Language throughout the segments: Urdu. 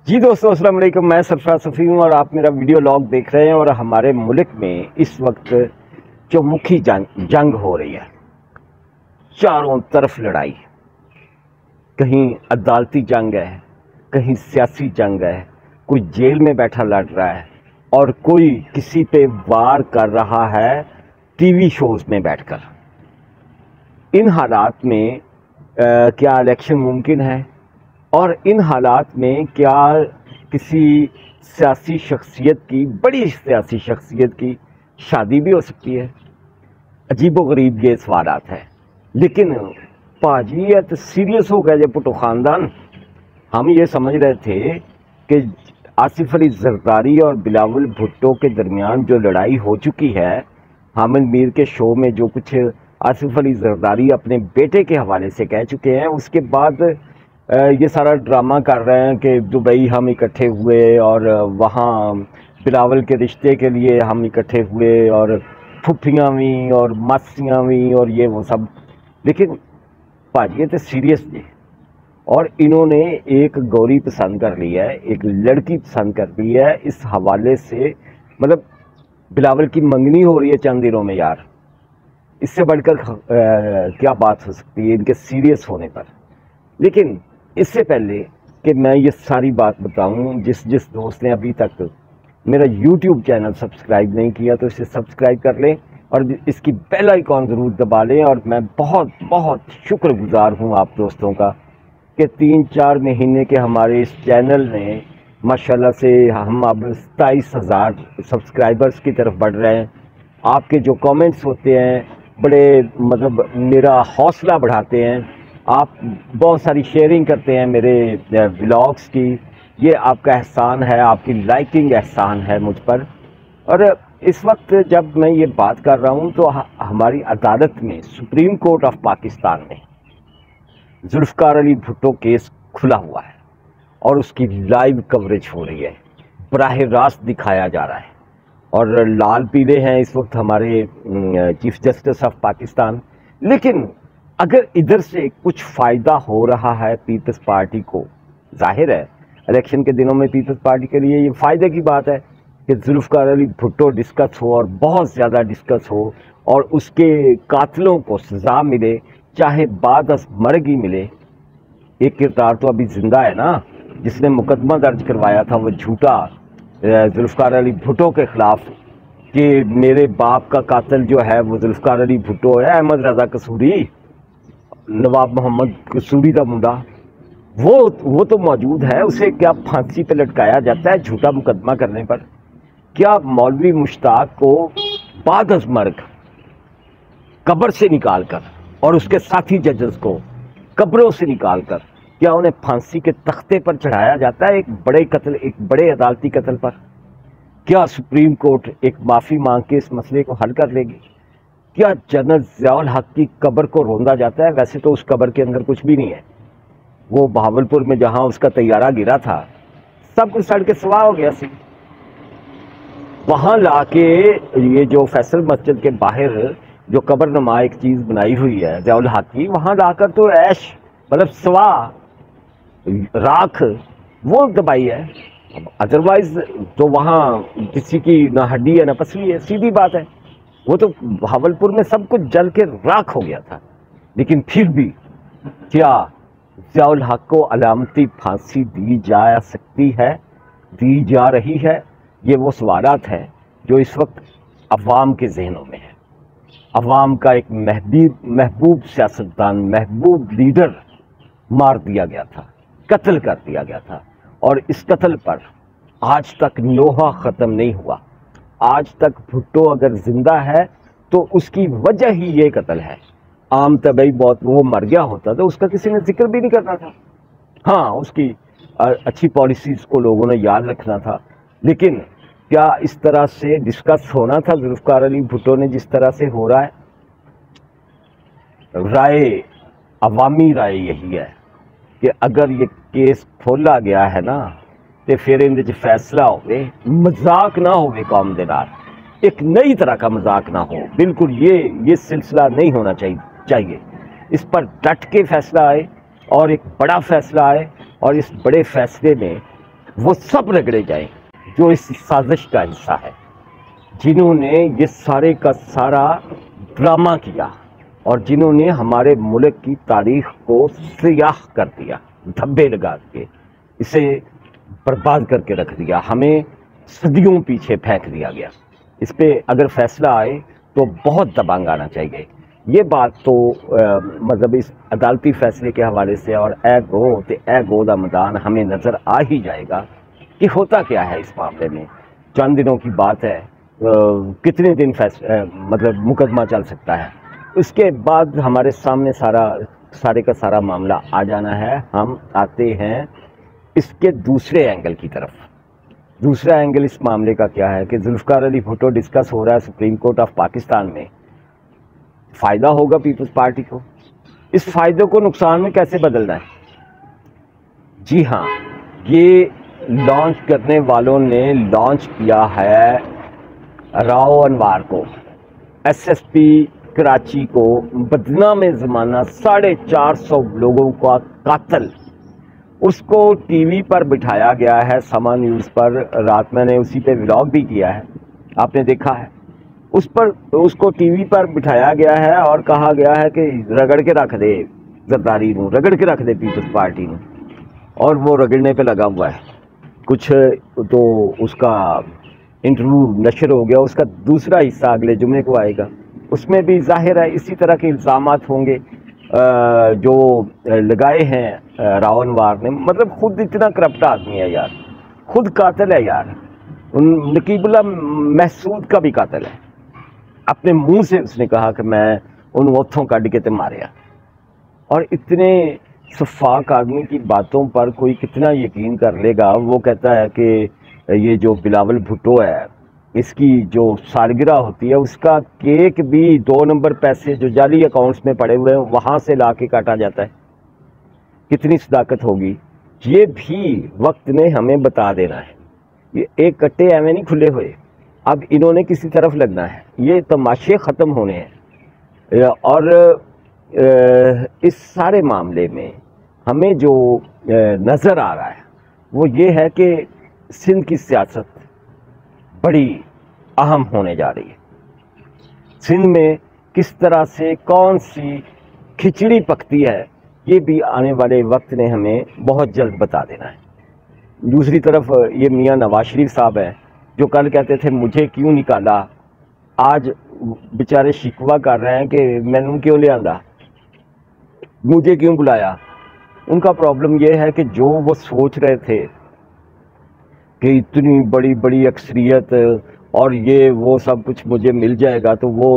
جی دوستو السلام علیکم، میں سرفراز صفی ہوں اور آپ میرا ویڈیو لاگ دیکھ رہے ہیں۔ اور ہمارے ملک میں اس وقت چومکھی جنگ ہو رہی ہے، چاروں طرف لڑائی، کہیں عدالتی جنگ ہے، کہیں سیاسی جنگ ہے، کوئی جیل میں بیٹھا لڑ رہا ہے اور کوئی کسی پہ وار کر رہا ہے ٹی وی شوز میں بیٹھ کر۔ ان حالات میں کیا الیکشن ممکن ہے؟ اور ان حالات میں کیا کسی سیاسی شخصیت کی، بڑی سیاسی شخصیت کی شادی بھی ہو سکتی ہے؟ عجیب و غریب یہ سوالات ہیں، لیکن پاجی یہ تو سیریس ہو گیا یہ پٹو خاندان۔ ہم یہ سمجھ رہے تھے کہ آصف علی زرداری اور بلاول بھٹو کے درمیان جو لڑائی ہو چکی ہے، حامد میر کے شو میں جو کچھ آصف علی زرداری اپنے بیٹے کے حوالے سے کہہ چکے ہیں، اس کے بعد یہ سارا ڈرامہ کر رہے ہیں کہ دبئی ہم اکٹھے ہوئے اور وہاں بلاول کے رشتے کے لیے ہم اکٹھے ہوئے اور پھپھیاں بھی اور ماسیاں بھی اور یہ وہ سب۔ لیکن پاجی تو سیریس جی، اور انہوں نے ایک گوری پسند کر لی ہے، ایک لڑکی پسند کر لی ہے۔ اس حوالے سے مطلب بلاول کی منگنی ہو رہی ہے چند دنوں میں یار، اس سے بڑھ کر کیا بات ہو سکتی ہے ان کے سیریس ہونے پر۔ لیکن اس سے پہلے کہ میں یہ ساری بات بتاؤں، جس دوست نے ابھی تک میرا یوٹیوب چینل سبسکرائب نہیں کیا تو اسے سبسکرائب کر لیں اور اس کی بیل آئیکن ضرور دبا لیں۔ اور میں بہت بہت شکر گزار ہوں آپ دوستوں کا کہ 3-4 مہینے کے ہمارے اس چینل نے ماشاءاللہ سے ہم اب 27,000 سبسکرائبرز کی طرف بڑھ رہے ہیں۔ آپ کے جو کامنٹس ہوتے ہیں بڑے مطلب میرا حوصلہ بڑھاتے ہیں، آپ بہت ساری شیئرنگ کرتے ہیں میرے ولاگز کی، یہ آپ کا احسان ہے، آپ کی لائکنگ احسان ہے مجھ پر۔ اور اس وقت جب میں یہ بات کر رہا ہوں تو ہماری عدالت میں، سپریم کورٹ آف پاکستان میں ذوالفقار علی بھٹو کیس کھلا ہوا ہے اور اس کی لائیو کوریج ہو رہی ہے، براہ راست دکھایا جا رہا ہے۔ اور لال پیلے ہیں اس وقت ہمارے چیف جسٹس آف پاکستان۔ لیکن اگر ادھر سے کچھ فائدہ ہو رہا ہے پیپلز پارٹی کو، ظاہر ہے الیکشن کے دنوں میں پیپلز پارٹی کے لیے یہ فائدے کی بات ہے کہ ذوالفقار علی بھٹو ڈسکس ہو اور بہت زیادہ ڈسکس ہو اور اس کے قاتلوں کو سزا ملے، چاہے بعد از مرگ ہی ملے۔ ایک کردار تو ابھی زندہ ہے نا جس نے مقدمہ درج کروایا تھا، وہ جھوٹا ذوالفقار علی بھٹو کے خلاف کہ میرے باپ کا قاتل جو ہے وہ ذوالفقار علی بھٹو ہے، احمد رضا قصوری، نواب محمد قصوری کا منڈا، وہ تو موجود ہے۔ اسے کیا پھانسی پہ لٹکایا جاتا ہے جھوٹا مقدمہ کرنے پر؟ کیا مولوی مشتاق کو بعد از مرگ قبر سے نکال کر اور اس کے ساتھی ججز کو قبروں سے نکال کر کیا انہیں پھانسی کے تختے پر چڑھایا جاتا ہے ایک بڑے عدالتی قتل پر؟ کیا سپریم کورٹ ایک معافی مانگ کے اس مسئلے کو حل کر لے گی؟ کیا جنرل ضیاء الحق کی قبر کو روندا جاتا ہے؟ ویسے تو اس قبر کے اندر کچھ بھی نہیں ہے، وہ بہاولپور میں جہاں اس کا طیارہ گرا تھا سب کچھ سڑ کے سوا ہو گیا سی۔ وہاں لا کے یہ جو فیصل مسجد کے باہر جو قبر نما ایک چیز بنائی ہوئی ہے ضیاء الحق کی، وہاں لا کر تو عیش مطلب سوا راکھ وہ دبائی ہے، ادروائز تو وہاں کسی کی نہ ہڈی ہے نہ پسلی ہے، سیدھی بات ہے۔ وہ تو بہاولپور میں سب کچھ جل کے راکھ ہو گیا تھا۔ لیکن پھر بھی کیا ضیاء الحق کو علامتی پھانسی دی جا سکتی ہے، دی جا رہی ہے؟ یہ وہ سوالات ہیں جو اس وقت عوام کے ذہنوں میں ہیں۔ عوام کا ایک محبوب سیاستدان، محبوب لیڈر مار دیا گیا تھا، قتل کر دیا گیا تھا، اور اس قتل پر آج تک لوہا ختم نہیں ہوا۔ آج تک بھٹو اگر زندہ ہے تو اس کی وجہ ہی یہ قتل ہے۔ عام طبعی بہت وہ مر گیا ہوتا تو اس کا کسی نے ذکر بھی نہیں کرنا تھا، ہاں اس کی اچھی پالیسیز کو لوگوں نے یاد رکھنا تھا۔ لیکن کیا اس طرح سے ڈسکس ہونا تھا ذوالفقار علی بھٹو نے جس طرح سے ہو رہا ہے؟ رائے، عوامی رائے یہی ہے کہ اگر یہ کیس کھولا گیا ہے نا تو پھر اندر چ فیصلہ ہوئے، مذاق نہ ہوئے قوم دے نال، ایک نئی طرح کا مذاق نہ ہو، بالکل یہ سلسلہ نہیں ہونا چاہیے۔ اس پر ڈٹ کے فیصلہ آئے اور ایک بڑا فیصلہ آئے، اور اس بڑے فیصلے میں وہ سب رگڑے جائیں جو اس سازش کا حصہ ہے، جنہوں نے یہ سارے کا سارا ڈرامہ کیا اور جنہوں نے ہمارے ملک کی تاریخ کو سیاہ کر دیا، دھبے لگا کے اسے برباد کر کے رکھ دیا، ہمیں صدیوں پیچھے پھینک دیا گیا۔ اس پہ اگر فیصلہ آئے تو بہت دبانگ آنا چاہیے۔ یہ بات تو مطلب اس عدالتی فیصلے کے حوالے سے اور اے گو دا میدان ہمیں نظر آ ہی جائے گا کہ ہوتا کیا ہے اس معاملے میں۔ چند دنوں کی بات ہے، کتنے دن مطلب مقدمہ چل سکتا ہے، اس کے بعد ہمارے سامنے سارے کا سارا معاملہ آ جانا ہے۔ ہم آتے ہیں اس کے دوسرے اینگل کی طرف۔ دوسرا اینگل اس معاملے کا کیا ہے کہ ذوالفقار علی بھٹو ڈسکس ہو رہا ہے سپریم کورٹ آف پاکستان میں۔ فائدہ ہوگا پیپلز پارٹی کو، اس فائدے کو نقصان میں کیسے بدلنا ہے؟ جی ہاں، یہ لانچ کرنے والوں نے لانچ کیا ہے راؤ انوار کو، ایس ایس پی کراچی کو، بدنام زمانہ 450 لوگوں کا قاتل، اس کو ٹی وی پر بٹھایا گیا ہے، سما نیوز پر۔ رات میں نے اسی پہ ولاگ بھی کیا ہے، آپ نے دیکھا ہے۔ اس کو ٹی وی پر بٹھایا گیا ہے اور کہا گیا ہے کہ رگڑ کے رکھ دے زرداری نو، رگڑ کے رکھ دے پیپلز پارٹی نو، اور وہ رگڑنے پہ لگا ہوا ہے۔ کچھ تو اس کا انٹرویو نشر ہو گیا، اس کا دوسرا حصہ اگلے جمعے کو آئے گا، اس میں بھی ظاہر ہے اسی طرح کے الزامات ہوں گے جو لگائے ہیں راؤ انوار نے۔ مطلب خود اتنا کرپٹ آدمی ہے یار، خود قاتل ہے یار، نقیب اللہ محسود کا بھی قاتل ہے۔ اپنے منہ سے اس نے کہا کہ میں ان اوتھوں کڈ کے تے ماریا، اور اتنے شفاق آدمی کی باتوں پر کوئی کتنا یقین کر لے گا؟ وہ کہتا ہے کہ یہ جو بلاول بھٹو ہے، اس کی جو سالگرہ ہوتی ہے اس کا کیک بھی 2 نمبر پیسے جو جعلی اکاؤنٹس میں پڑے ہوئے ہیں وہاں سے لا کے کاٹا جاتا ہے۔ کتنی صداقت ہوگی؟ یہ بھی وقت نے ہمیں بتا دینا ہے۔ یہ ایک کٹے ایویں نہیں کھلے ہوئے، اب انہوں نے کسی طرف لگنا ہے، یہ تماشے ختم ہونے ہیں۔ اور اس سارے معاملے میں ہمیں جو نظر آ رہا ہے وہ یہ ہے کہ سندھ کی سیاست بڑی اہم ہونے جا رہی ہے۔ سندھ میں کس طرح سے کون سی کھچڑی پکتی ہے یہ بھی آنے والے وقت نے ہمیں بہت جلد بتا دینا ہے۔ دوسری طرف یہ میاں نواز شریف صاحب ہیں جو کل کہتے تھے مجھے کیوں نکالا، آج بیچارے شکوہ کر رہے ہیں کہ میں نے کیوں لے آندا، مجھے کیوں بلایا۔ ان کا پرابلم یہ ہے کہ جو وہ سوچ رہے تھے کہ اتنی بڑی بڑی اکثریت اور یہ وہ سب کچھ مجھے مل جائے گا، تو وہ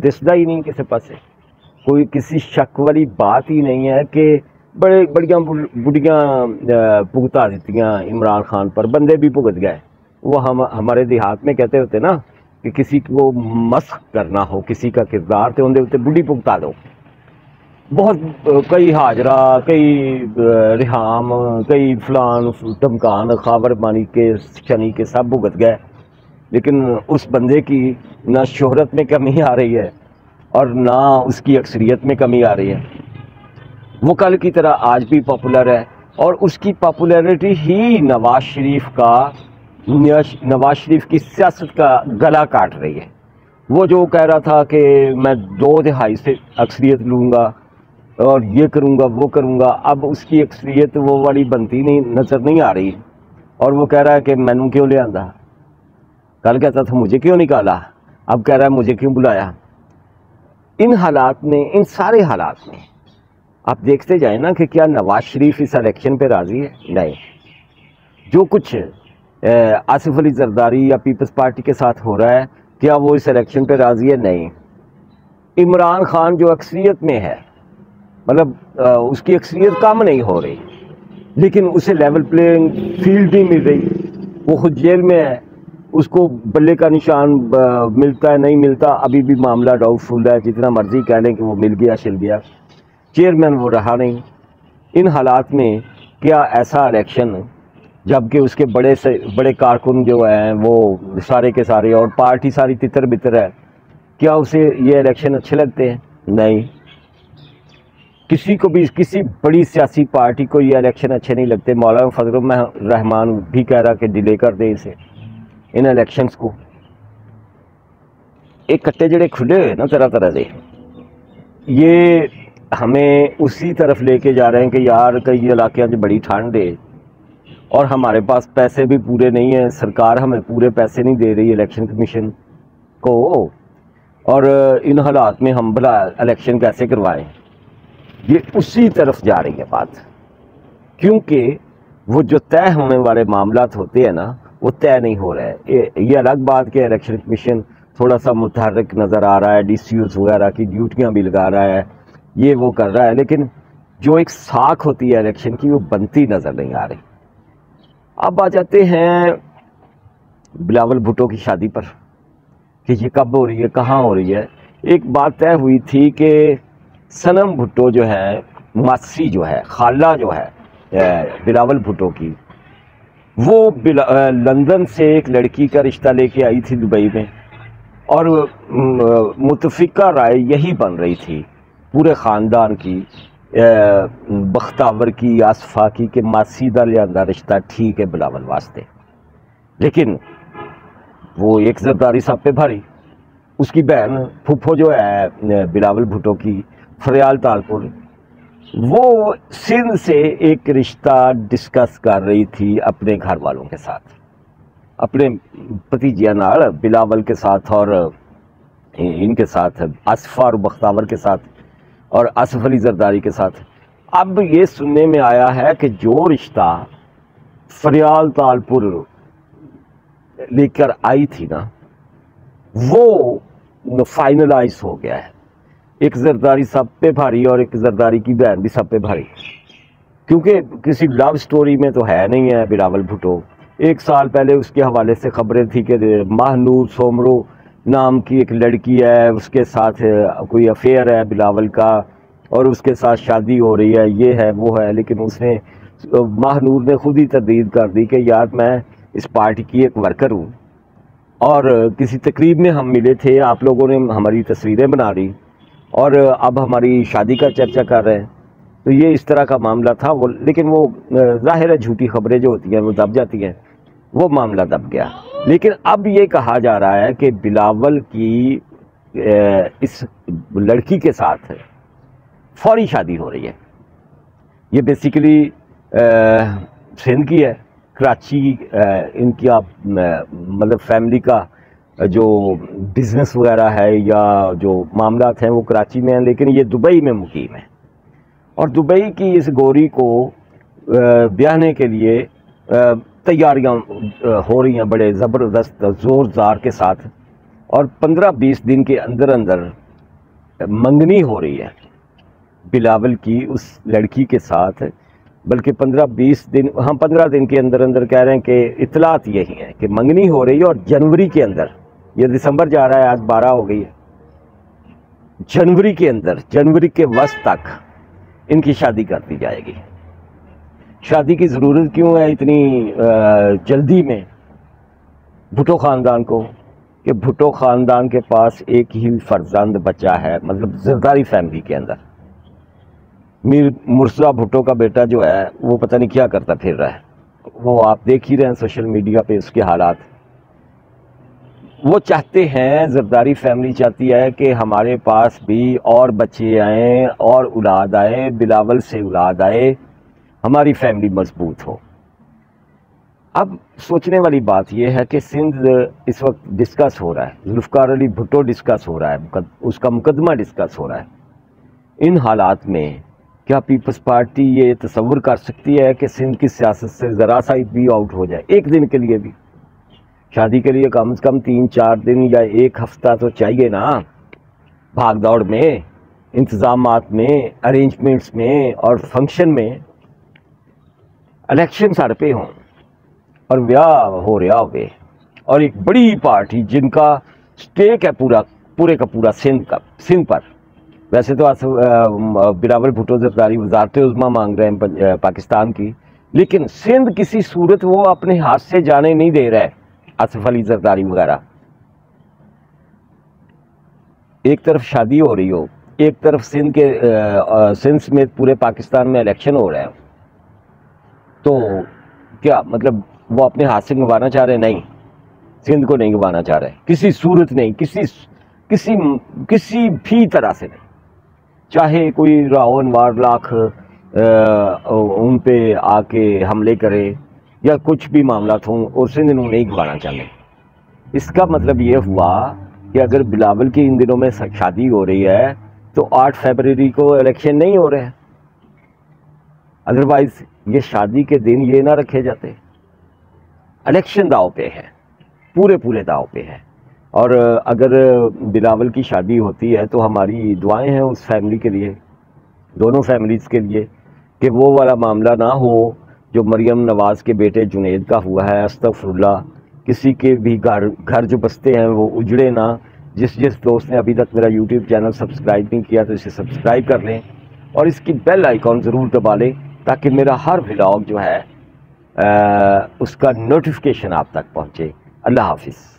دسدا ہی نہیں کسی پاسے، کوئی کسی شک والی بات ہی نہیں ہے کہ بڑیاں بڑیاں بھگتا دیتیاں عمران خان پر، بندے بھی بھگت گئے۔ وہ ہمارے دیہات میں کہتے ہوتے نا کہ کسی کو مسخ کرنا ہو کسی کا کردار تو اندر اتنے بڑھی بھگتا دو۔ بہت کئی حاجرہ، کئی ریحام، کئی فلان ٹمکان خاور بانی کے شنی کے سب بھگت گئے، لیکن اس بندے کی نہ شہرت میں کمی آ رہی ہے اور نہ اس کی اکثریت میں کمی آ رہی ہے۔ وہ کل کی طرح آج بھی پاپولر ہے، اور اس کی پاپولیرٹی ہی نواز شریف کی سیاست کا گلا کاٹ رہی ہے۔ وہ جو کہہ رہا تھا کہ میں 2/3 سے اکثریت لوں گا اور یہ کروں گا وہ کروں گا، اب اس کی اکثریت وہ والی بنتی نظر نہیں آ رہی، اور وہ کہہ رہا ہے کہ میں نے کیوں لے آندا، کل کہتا تھا مجھے کیوں نکالا، اب کہہ رہا ہے مجھے کیوں بلایا۔ ان حالات میں، ان سارے حالات میں آپ دیکھتے جائیں نا کہ کیا نواز شریف اس الیکشن پہ راضی ہے؟ نہیں۔ جو کچھ آصف علی زرداری یا پیپلز پارٹی کے ساتھ ہو رہا ہے، کیا وہ اس الیکشن پہ راضی ہے؟ نہیں۔ عمران خان جو اکثریت میں ہے، مطلب اس کی اکثریت کم نہیں ہو رہی، لیکن اسے لیول پلینگ فیلڈ نہیں مل رہی، وہ خود جیل میں ہے، اس کو بلے کا نشان ملتا ہے نہیں ملتا، ابھی بھی معاملہ ڈاؤٹ فل ہے، جتنا مرضی کہہ لیں کہ وہ مل گیا شل گیا، چیئرمین وہ رہا نہیں۔ ان حالات میں کیا ایسا الیکشن، جبکہ اس کے بڑے سے بڑے کارکن جو ہیں وہ سارے کے سارے اور پارٹی ساری تتر بتر ہے، کیا اسے یہ الیکشن اچھے لگتے ہیں؟ نہیں۔ کسی کو بھی کسی بڑی سیاسی پارٹی کو یہ الیکشن اچھے نہیں لگتے. مولانا فضل الرحمان بھی کہہ رہا کہ ڈیلے کر دیں اسے, ان الیکشنز کو. ایک کٹے جڑے کھلے ہوئے نا طرح طرح دے, یہ ہمیں اسی طرف لے کے جا رہے ہیں کہ یار کئی علاقے جو بڑی ٹھنڈ ہے اور ہمارے پاس پیسے بھی پورے نہیں ہیں, سرکار ہمیں پورے پیسے نہیں دے رہی الیکشن کمیشن کو, اور ان حالات میں ہم بھلا الیکشن کیسے کروائیں. یہ اسی طرف جا رہی ہے بات, کیونکہ وہ جو طے ہونے والے معاملات ہوتے ہیں نا وہ طے نہیں ہو رہے. یہ الگ بات کہ الیکشن کمیشن تھوڑا سا متحرک نظر آ رہا ہے, ڈی سی اوز وغیرہ کی ڈیوٹیاں بھی لگا رہا ہے, یہ وہ کر رہا ہے, لیکن جو ایک ساکھ ہوتی ہے الیکشن کی وہ بنتی نظر نہیں آ رہی. اب آ جاتے ہیں بلاول بھٹو کی شادی پر کہ یہ کب ہو رہی ہے, کہاں ہو رہی ہے. ایک بات طے ہوئی تھی کہ صنم بھٹو جو ہے, ماسی جو ہے, خالہ جو ہے بلاول بھٹو کی, وہ لندن سے ایک لڑکی کا رشتہ لے کے آئی تھی دبئی میں, اور متفقہ رائے یہی بن رہی تھی پورے خاندان کی, بختاور کی, آصفہ کی, کہ ماسی دا لیا رشتہ ٹھیک ہے بلاول واسطے. لیکن وہ ایک زرداری صاحب پہ بھاری, اس کی بہن پھپھو جو ہے بلاول بھٹو کی, فریال تالپور, وہ سندھ سے ایک رشتہ ڈسکس کر رہی تھی اپنے گھر والوں کے ساتھ, اپنے بھتیجیا نال, بلاول کے ساتھ اور ان کے ساتھ, آصفہ اور بختاور کے ساتھ اور آصف علی زرداری کے ساتھ. اب یہ سننے میں آیا ہے کہ جو رشتہ فریال تالپور لے کر آئی تھی نا وہ فائنلائز ہو گیا ہے. ایک زرداری سب پہ بھاری اور ایک زرداری کی بہن بھی سب پہ بھاری, کیونکہ کسی لو سٹوری میں تو ہے نہیں ہے بلاول بھٹو. ایک سال پہلے اس کے حوالے سے خبریں تھی کہ ماہنور سومرو نام کی ایک لڑکی ہے, اس کے ساتھ کوئی افیئر ہے بلاول کا, اور اس کے ساتھ شادی ہو رہی ہے, یہ ہے وہ ہے. لیکن اس نے, ماہنور نے خود ہی تردید کر دی کہ یار میں اس پارٹی کی ایک ورکر ہوں, اور کسی تقریب میں ہم ملے تھے, آپ لوگوں نے ہماری تصویریں بنا لی اور اب ہماری شادی کا چرچا کر رہے ہیں. تو یہ اس طرح کا معاملہ تھا. وہ لیکن وہ ظاہر ہے جھوٹی خبریں جو ہوتی ہیں وہ دب جاتی ہیں, وہ معاملہ دب گیا. لیکن اب یہ کہا جا رہا ہے کہ بلاول کی اس لڑکی کے ساتھ فوری شادی ہو رہی ہے. یہ بیسیکلی سندھ کی ہے, کراچی ان کی مطلب فیملی کا جو بزنس وغیرہ ہے یا جو معاملات ہیں وہ کراچی میں ہیں, لیکن یہ دبئی میں مقیم ہے. اور دبئی کی اس گوری کو بیاہنے کے لیے تیاریاں ہو رہی ہیں بڑے زبردست زور زار کے ساتھ, اور 15-20 دن کے اندر اندر منگنی ہو رہی ہے بلاول کی اس لڑکی کے ساتھ. بلکہ 15-20 دن, ہاں 15 دن کے اندر اندر کہہ رہے ہیں کہ اطلاعات یہی ہیں کہ منگنی ہو رہی ہے, اور جنوری کے اندر, یہ دسمبر جا رہا ہے, آج 12 ہو گئی ہے, جنوری کے اندر, جنوری کے وسط تک ان کی شادی کر دی جائے گی. شادی کی ضرورت کیوں ہے اتنی جلدی میں بھٹو خاندان کو؟ کہ بھٹو خاندان کے پاس ایک ہی فرزند بچہ ہے, مطلب زرداری فیملی کے اندر. میر مرزا بھٹو کا بیٹا جو ہے وہ پتہ نہیں کیا کرتا پھر رہا ہے, وہ آپ دیکھ ہی رہے ہیں سوشل میڈیا پہ اس کے حالات. وہ چاہتے ہیں, زرداری فیملی چاہتی ہے کہ ہمارے پاس بھی اور بچے آئیں اور اولاد آئے, بلاول سے اولاد آئے, ہماری فیملی مضبوط ہو. اب سوچنے والی بات یہ ہے کہ سندھ اس وقت ڈسکس ہو رہا ہے, ذوالفقار علی بھٹو ڈسکس ہو رہا ہے, اس کا مقدمہ ڈسکس ہو رہا ہے. ان حالات میں کیا پیپلز پارٹی یہ تصور کر سکتی ہے کہ سندھ کی سیاست سے ذرا سا بھی آؤٹ ہو جائے ایک دن کے لیے بھی؟ شادی کے لیے کم از کم 3-4 دن یا ایک ہفتہ تو چاہیے نا, بھاگ دوڑ میں, انتظامات میں, ارینجمنٹس میں اور فنکشن میں. الیکشن سر پہ ہوں اور بیاہ ہو رہا ہوئے, اور ایک بڑی پارٹی جن کا سٹیک ہے پورے کا پورا سندھ پر. ویسے تو بلاول بھٹو زرداری وزارت عظمیٰ مانگ رہے ہیں پاکستان کی, لیکن سندھ کسی صورت وہ اپنے ہاتھ سے جانے نہیں دے رہے. آصف علی زرداری وغیرہ, ایک طرف شادی ہو رہی ہو, ایک طرف سندھ سمیت پورے پاکستان میں الیکشن ہو رہا ہے، تو کیا مطلب وہ اپنے ہاتھ سے گنوانا چاہ رہے؟ نہیں، سندھ کو نہیں گنوانا چاہ رہے، کسی صورت نہیں، کسی بھی طرح سے نہیں، چاہے کوئی راون وار لاکھ ان پہ آ کے حملے کرے یا کچھ بھی معاملات ہوں، اور سندھ انہوں نہیں گنوانا چاہتے۔ اس کا مطلب یہ ہوا کہ اگر بلاول کی ان دنوں میں شادی ہو رہی ہے تو 8 فروری کو الیکشن نہیں ہو رہے ہیں، ادروائز یہ شادی کے دن یہ نہ رکھے جاتے۔ الیکشن داؤ پہ ہے، پورے داؤ پہ ہے، اور اگر بلاول کی شادی ہوتی ہے تو ہماری دعائیں ہیں اس فیملی کے لیے، دونوں فیملیز کے لیے، کہ وہ والا معاملہ نہ ہو جو مریم نواز کے بیٹے جنید کا ہوا ہے۔ استغفر اللہ، کسی کے بھی گھر جو بستے ہیں وہ اجڑے نہ۔ جس دوست نے ابھی تک میرا یوٹیوب چینل سبسکرائب نہیں کیا تو اسے سبسکرائب کر لیں، اور اس کی بیل آئیکن ضرور دبا لیں تاکہ میرا ہر ولاگ جو ہے اس کا نوٹیفیکیشن آپ تک پہنچے۔ اللہ حافظ۔